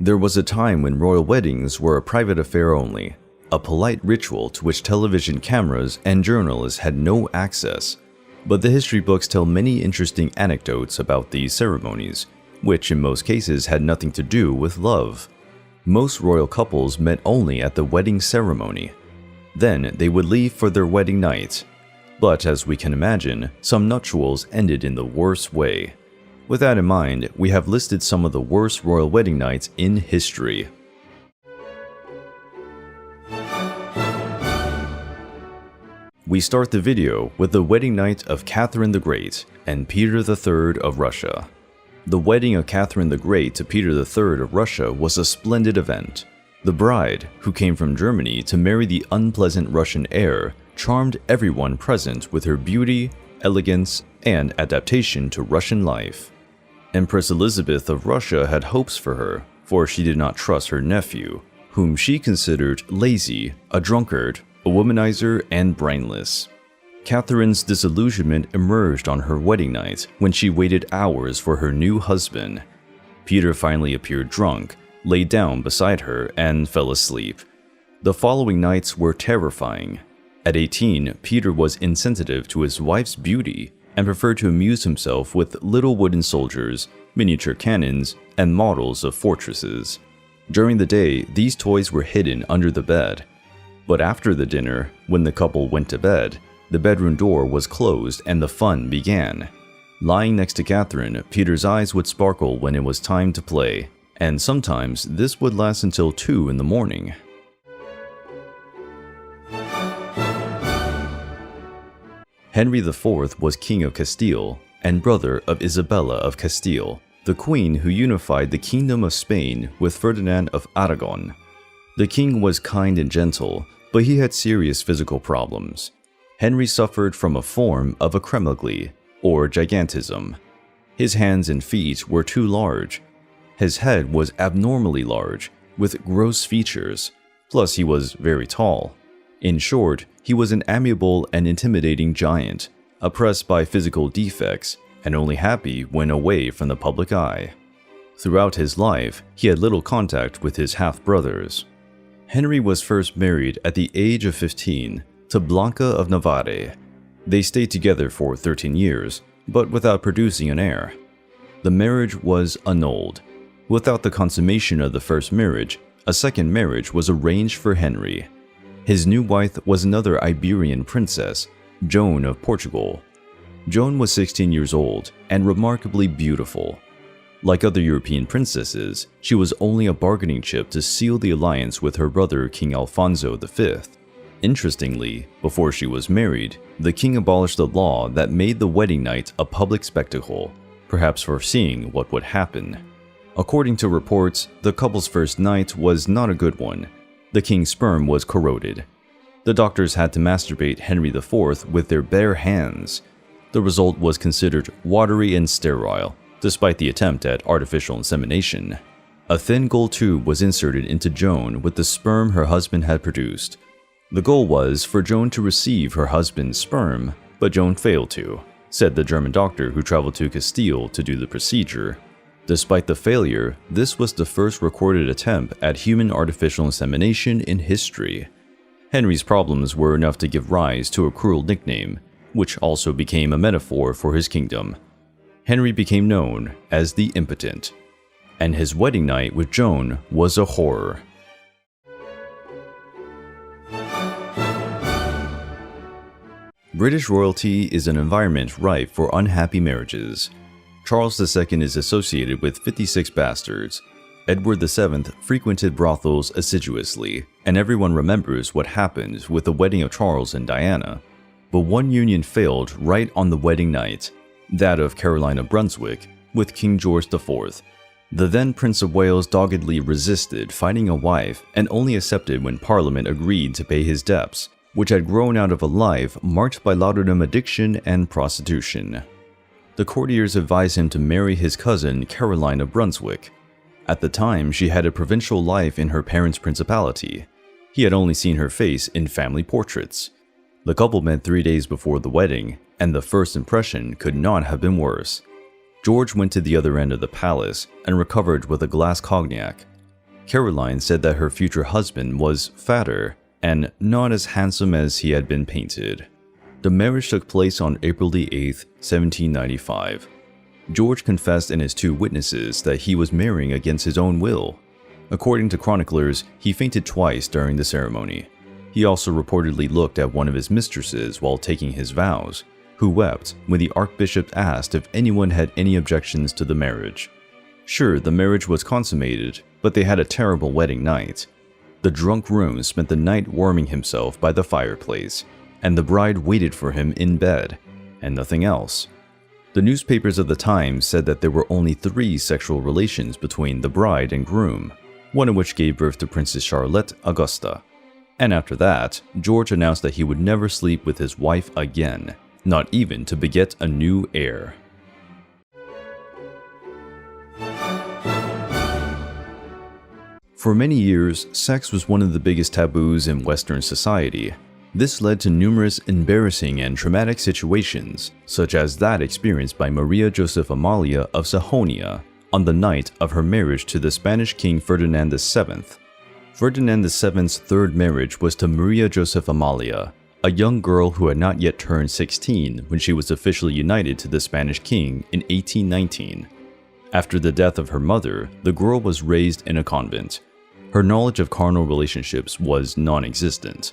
There was a time when royal weddings were a private affair only, a polite ritual to which television cameras and journalists had no access. But the history books tell many interesting anecdotes about these ceremonies, which in most cases had nothing to do with love. Most royal couples met only at the wedding ceremony. Then they would leave for their wedding night. But as we can imagine, some nuptials ended in the worst way. With that in mind, we have listed some of the worst royal wedding nights in history. We start the video with the wedding night of Catherine the Great and Peter III of Russia. The wedding of Catherine the Great to Peter III of Russia was a splendid event. The bride, who came from Germany to marry the unpleasant Russian heir, charmed everyone present with her beauty, elegance, and adaptation to Russian life. Empress Elizabeth of Russia had hopes for her, for she did not trust her nephew, whom she considered lazy, a drunkard, a womanizer, and brainless. Catherine's disillusionment emerged on her wedding night when she waited hours for her new husband. Peter finally appeared drunk, lay down beside her, and fell asleep. The following nights were terrifying. At 18, Peter was insensitive to his wife's beauty and preferred to amuse himself with little wooden soldiers, miniature cannons, and models of fortresses. During the day, these toys were hidden under the bed. But after the dinner, when the couple went to bed, the bedroom door was closed and the fun began. Lying next to Catherine, Peter's eyes would sparkle when it was time to play, and sometimes this would last until 2 in the morning. Henry IV was King of Castile and brother of Isabella of Castile, the queen who unified the Kingdom of Spain with Ferdinand of Aragon. The king was kind and gentle, but he had serious physical problems. Henry suffered from a form of acromegaly, or gigantism. His hands and feet were too large. His head was abnormally large, with gross features, plus he was very tall. In short, he was an amiable and intimidating giant, oppressed by physical defects, and only happy when away from the public eye. Throughout his life, he had little contact with his half-brothers. Henry was first married at the age of 15 to Blanche of Navarre. They stayed together for 13 years, but without producing an heir. The marriage was annulled. Without the consummation of the first marriage, a second marriage was arranged for Henry. His new wife was another Iberian princess, JOAN of Portugal. JOAN was 16 years old and remarkably beautiful. Like other European princesses, she was only a bargaining chip to seal the alliance with her brother King Alfonso V. Interestingly, before she was married, the king abolished the law that made the wedding night a public spectacle, perhaps foreseeing what would happen. According to reports, the couple's first night was not a good one. The king's sperm was corroded. The doctors had to masturbate Henry IV with their bare hands. The result was considered watery and sterile, despite the attempt at artificial insemination. A thin gold tube was inserted into JOAN with the sperm her husband had produced. The goal was for JOAN to receive her husband's sperm, but JOAN failed to, said the German doctor who traveled to Castile to do the procedure. Despite the failure, this was the first recorded attempt at human artificial insemination in history. Henry's problems were enough to give rise to a cruel nickname, which also became a metaphor for his kingdom. Henry became known as the Impotent, and his wedding night with JOAN was a horror. British royalty is an environment ripe for unhappy marriages. Charles II is associated with 56 bastards. Edward VII frequented brothels assiduously, and everyone remembers what happened with the wedding of Charles and Diana. But one union failed right on the wedding night, that of Caroline of Brunswick with King George IV. The then Prince of Wales doggedly resisted finding a wife and only accepted when Parliament agreed to pay his debts, which had grown out of a life marked by lauderdom addiction and prostitution. The courtiers advised him to marry his cousin Caroline of Brunswick. At the time, she had a provincial life in her parents' principality. He had only seen her face in family portraits. The couple met 3 days before the wedding, and the first impression could not have been worse. George went to the other end of the palace and recovered with a glass cognac. Caroline said that her future husband was fatter and not as handsome as he had been painted. The marriage took place on April 8, 1795. George confessed in his two witnesses that he was marrying against his own will. According to chroniclers, he fainted twice during the ceremony. He also reportedly looked at one of his mistresses while taking his vows, who wept when the archbishop asked if anyone had any objections to the marriage. Sure, the marriage was consummated, but they had a terrible wedding night. The drunk groom spent the night warming himself by the fireplace, and the bride waited for him in bed, and nothing else. The newspapers of the time said that there were only 3 sexual relations between the bride and groom, one of which gave birth to Princess Charlotte Augusta. And after that, George announced that he would never sleep with his wife again, not even to beget a new heir. For many years, sex was one of the biggest taboos in Western society. This led to numerous embarrassing and traumatic situations, such as that experienced by Maria Joseph Amalia of Sajonia on the night of her marriage to the Spanish King Ferdinand VII. Ferdinand VII's third marriage was to Maria Joseph Amalia, a young girl who had not yet turned 16 when she was officially united to the Spanish king in 1819. After the death of her mother, the girl was raised in a convent. Her knowledge of carnal relationships was non-existent.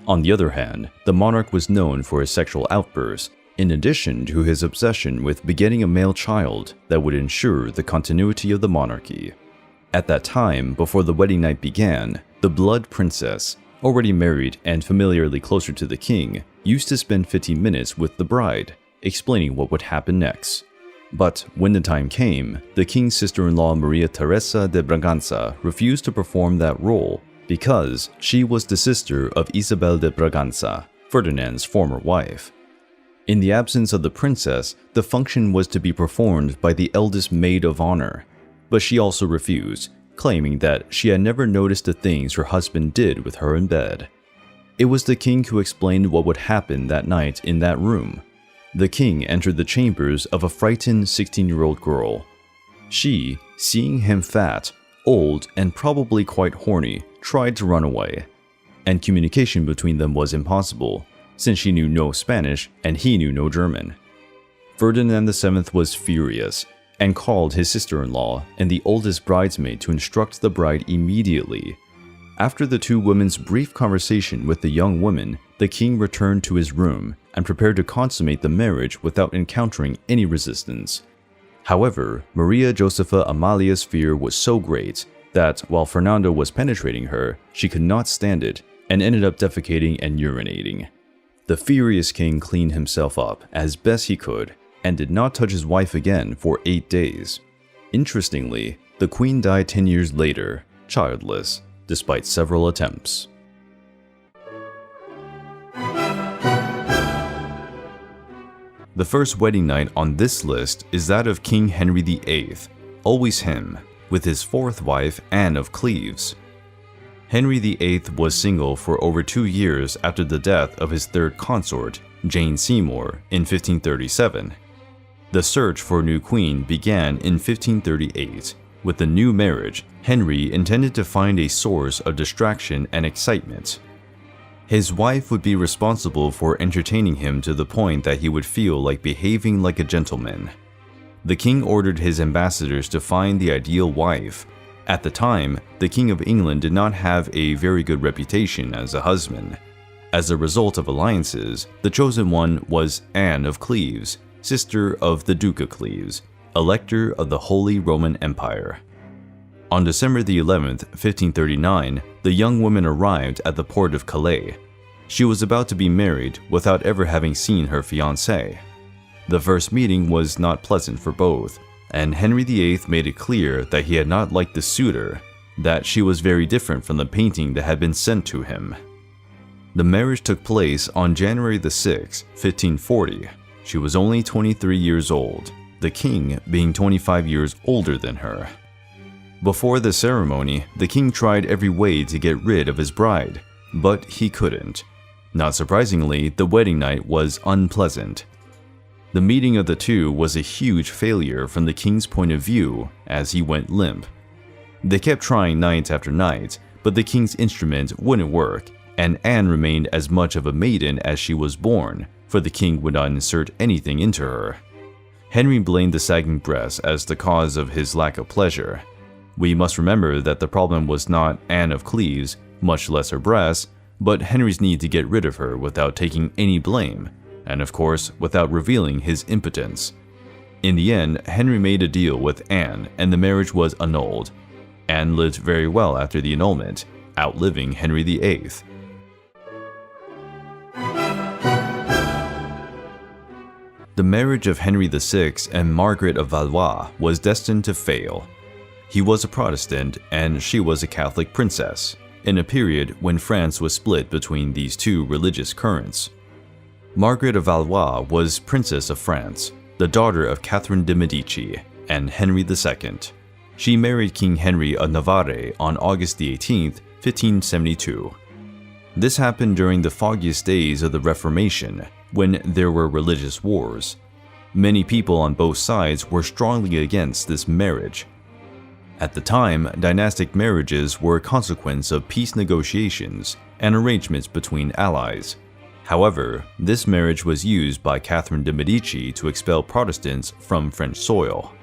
On the other hand, the monarch was known for his sexual outbursts, in addition to his obsession with begetting a male child that would ensure the continuity of the monarchy. At that time, before the wedding night began, the blood princess, already married and familiarly closer to the king, used to spend 15 minutes with the bride, explaining what would happen next. But when the time came, the king's sister-in-law Maria Teresa de Braganza refused to perform that role because she was the sister of Isabel de Braganza, Ferdinand's former wife. In the absence of the princess, the function was to be performed by the eldest maid of honor, but she also refused, claiming that she had never noticed the things her husband did with her in bed. It was the king who explained what would happen that night in that room. The king entered the chambers of a frightened 16-year-old girl. She, seeing him fat, old, and probably quite horny, tried to run away, and communication between them was impossible, since she knew no Spanish and he knew no German. Ferdinand VII was furious, and called his sister-in-law and the oldest bridesmaid to instruct the bride immediately. After the two women's brief conversation with the young woman, the king returned to his room and prepared to consummate the marriage without encountering any resistance. However, Maria Josepha Amalia's fear was so great that while Fernando was penetrating her, she could not stand it and ended up defecating and urinating. The furious king cleaned himself up as best he could and did not touch his wife again for 8 days. Interestingly, the queen died 10 years later, childless, despite several attempts. The first wedding night on this list is that of King Henry VIII, always him, with his fourth wife, Anne of Cleves. Henry VIII was single for over 2 years after the death of his third consort, Jane Seymour, in 1537. The search for a new queen began in 1538. With the new marriage, Henry intended to find a source of distraction and excitement. His wife would be responsible for entertaining him to the point that he would feel like behaving like a gentleman. The king ordered his ambassadors to find the ideal wife. At the time, the King of England did not have a very good reputation as a husband. As a result of alliances, the chosen one was Anne of Cleves, sister of the Duke of Cleves, Elector of the Holy Roman Empire. On December the 11th, 1539, the young woman arrived at the port of Calais. She was about to be married without ever having seen her fiancé. The first meeting was not pleasant for both, and Henry VIII made it clear that he had not liked the suitor, that she was very different from the painting that had been sent to him. The marriage took place on January the 6th, 1540. She was only 23 years old, the king being 25 years older than her. Before the ceremony, the king tried every way to get rid of his bride, but he couldn't. Not surprisingly, the wedding night was unpleasant. The meeting of the two was a huge failure from the king's point of view as he went limp. They kept trying night after night, but the king's instrument wouldn't work, and Anne remained as much of a maiden as she was born, for the king would not insert anything into her. Henry blamed the sagging breasts as the cause of his lack of pleasure. We must remember that the problem was not Anne of Cleves, much less her breasts, but Henry's need to get rid of her without taking any blame, and of course, without revealing his impotence. In the end, Henry made a deal with Anne, and the marriage was annulled. Anne lived very well after the annulment, outliving Henry VIII. The marriage of Henry VI and Margaret of Valois was destined to fail. He was a Protestant and she was a Catholic princess, in a period when France was split between these two religious currents. Margaret of Valois was Princess of France, the daughter of Catherine de Medici and Henry II. She married King Henry of Navarre on August 18, 1572. This happened during the foggiest days of the Reformation, when there were religious wars. Many people on both sides were strongly against this marriage. At the time, dynastic marriages were a consequence of peace negotiations and arrangements between allies. However, this marriage was used by Catherine de Medici to expel Protestants from French soil.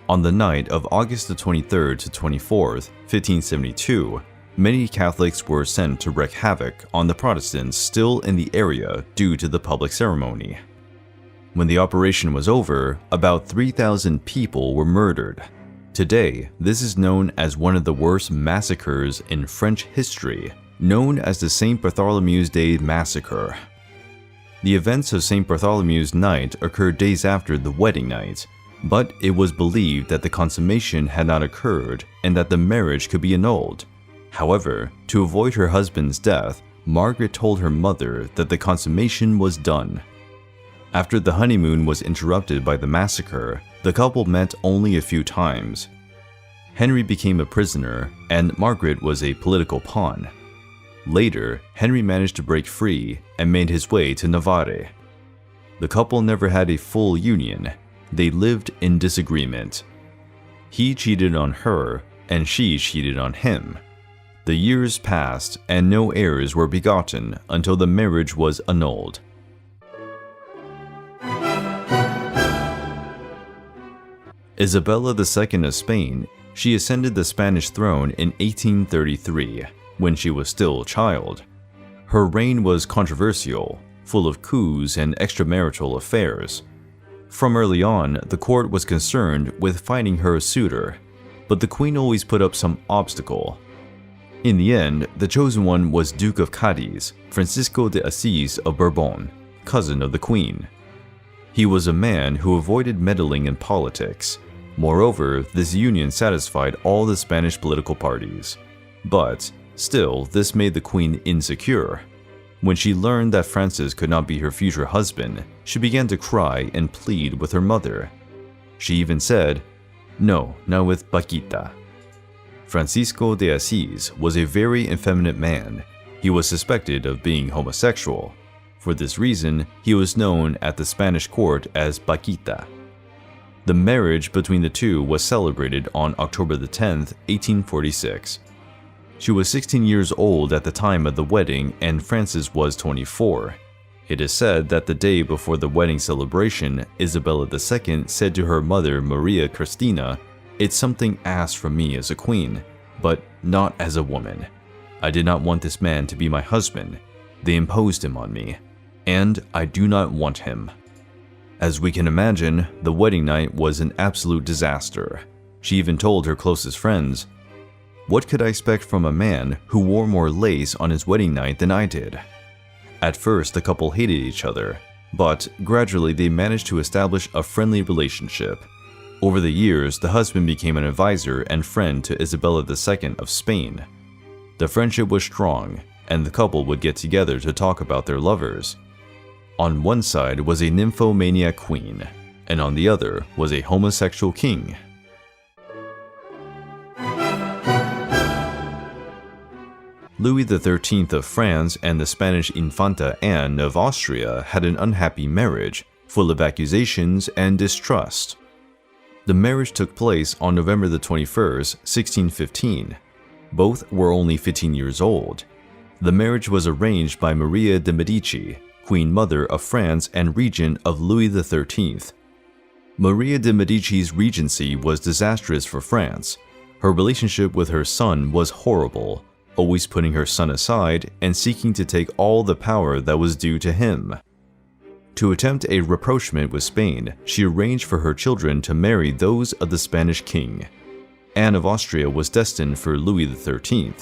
On the night of August 23rd to 24th, 1572, many Catholics were sent to wreak havoc on the Protestants still in the area due to the public ceremony. When the operation was over, about 3,000 people were murdered. Today, this is known as one of the worst massacres in French history, known as the St. Bartholomew's Day Massacre. The events of St. Bartholomew's Night occurred days after the wedding night, but it was believed that the consummation had not occurred and that the marriage could be annulled. However, to avoid her husband's death, Margaret told her mother that the consummation was done. After the honeymoon was interrupted by the massacre, the couple met only a few times. Henry became a prisoner, and Margaret was a political pawn. Later, Henry managed to break free and made his way to Navarre. The couple never had a full union. They lived in disagreement. He cheated on her, and she cheated on him. The years passed and no heirs were begotten until the marriage was annulled. Isabella II of Spain, she ascended the Spanish throne in 1833, when she was still a child. Her reign was controversial, full of coups and extramarital affairs. From early on, the court was concerned with finding her a suitor, but the queen always put up some obstacle. In the end, the chosen one was Duke of Cadiz, Francisco de Assis of Bourbon, cousin of the queen. He was a man who avoided meddling in politics. Moreover, this union satisfied all the Spanish political parties. But, still, this made the queen insecure. When she learned that Francis could not be her future husband, she began to cry and plead with her mother. She even said, "No, not with Paquita." Francisco de Assis was a very effeminate man. He was suspected of being homosexual. For this reason, he was known at the Spanish court as Paquita. The marriage between the two was celebrated on October 10th, 1846. She was 16 years old at the time of the wedding and Francis was 24. It is said that the day before the wedding celebration, Isabella II said to her mother Maria Cristina, "It's something asked from me as a queen, but not as a woman. I did not want this man to be my husband. They imposed him on me, and I do not want him." As we can imagine, the wedding night was an absolute disaster. She even told her closest friends, "What could I expect from a man who wore more lace on his wedding night than I did?" At first, the couple hated each other, but gradually they managed to establish a friendly relationship. Over the years, the husband became an advisor and friend to Isabella II of Spain. The friendship was strong, and the couple would get together to talk about their lovers. On one side was a nymphomaniac queen, and on the other was a homosexual king. Louis XIII of France and the Spanish Infanta Anne of Austria had an unhappy marriage, full of accusations and distrust. The marriage took place on November the 21st, 1615. Both were only 15 years old. The marriage was arranged by Maria de Medici, Queen Mother of France and regent of Louis XIII. Maria de Medici's regency was disastrous for France. Her relationship with her son was horrible, always putting her son aside and seeking to take all the power that was due to him. To attempt a rapprochement with Spain, she arranged for her children to marry those of the Spanish king. Anne of Austria was destined for Louis XIII.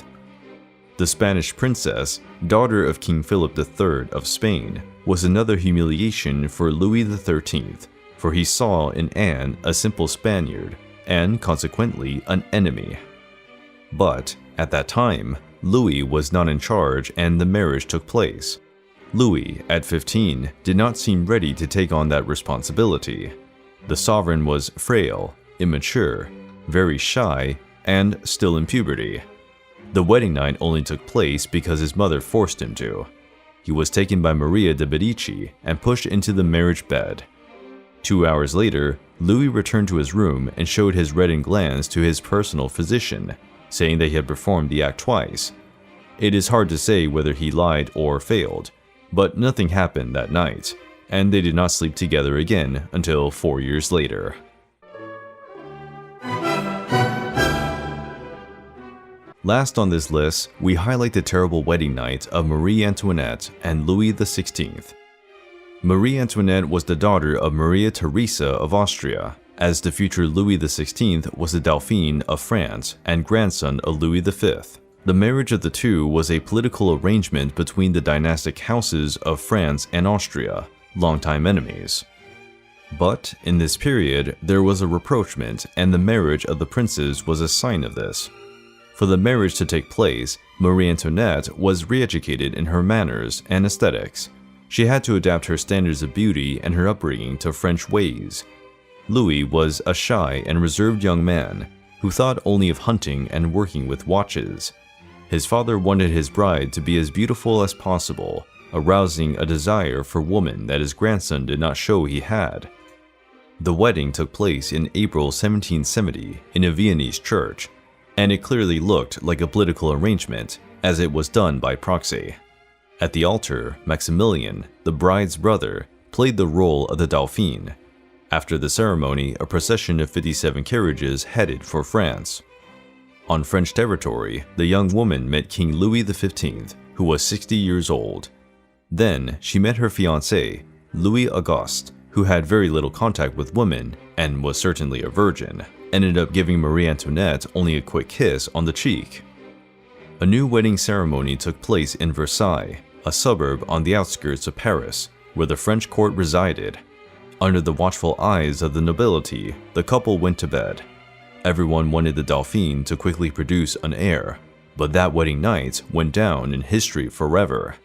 The Spanish princess, daughter of King Philip III of Spain, was another humiliation for Louis XIII, for he saw in Anne a simple Spaniard, and consequently an enemy. But, at that time, Louis was not in charge and the marriage took place. Louis, at 15, did not seem ready to take on that responsibility. The sovereign was frail, immature, very shy, and still in puberty. The wedding night only took place because his mother forced him to. He was taken by Maria de Medici and pushed into the marriage bed. 2 hours later, Louis returned to his room and showed his reddened glands to his personal physician, saying that he had performed the act twice. It is hard to say whether he lied or failed, but nothing happened that night, and they did not sleep together again until 4 years later. Last on this list, we highlight the terrible wedding night of Marie Antoinette and Louis XVI. Marie Antoinette was the daughter of Maria Theresa of Austria, as the future Louis XVI was the Dauphin of France and grandson of Louis V. The marriage of the two was a political arrangement between the dynastic houses of France and Austria, longtime enemies. But in this period, there was a rapprochement, and the marriage of the princes was a sign of this. For the marriage to take place, Marie Antoinette was re-educated in her manners and aesthetics. She had to adapt her standards of beauty and her upbringing to French ways. Louis was a shy and reserved young man who thought only of hunting and working with watches. His father wanted his bride to be as beautiful as possible, arousing a desire for woman that his grandson did not show he had. The wedding took place in April 1770 in a Viennese church, and it clearly looked like a political arrangement, as it was done by proxy. At the altar, Maximilian, the bride's brother, played the role of the Dauphin. After the ceremony, a procession of 57 carriages headed for France. On French territory, the young woman met King Louis XV, who was 60 years old. Then, she met her fiancé, Louis Auguste, who had very little contact with women and was certainly a virgin, ended up giving Marie Antoinette only a quick kiss on the cheek. A new wedding ceremony took place in Versailles, a suburb on the outskirts of Paris, where the French court resided. Under the watchful eyes of the nobility, the couple went to bed. Everyone wanted the Dauphin to quickly produce an heir, but that wedding night went down in history forever.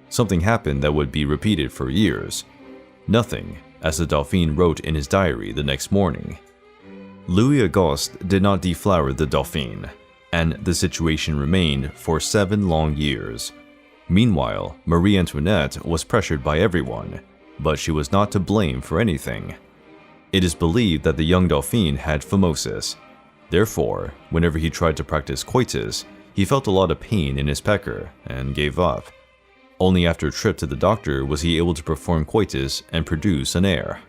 Something happened that would be repeated for years. Nothing, as the Dauphin wrote in his diary the next morning. Louis Auguste did not deflower the Dauphin, and the situation remained for 7 long years. Meanwhile, Marie Antoinette was pressured by everyone, but she was not to blame for anything. It is believed that the young Dauphin had phimosis. Therefore, whenever he tried to practice coitus, he felt a lot of pain in his pecker and gave up. Only after a trip to the doctor was he able to perform coitus and produce an heir.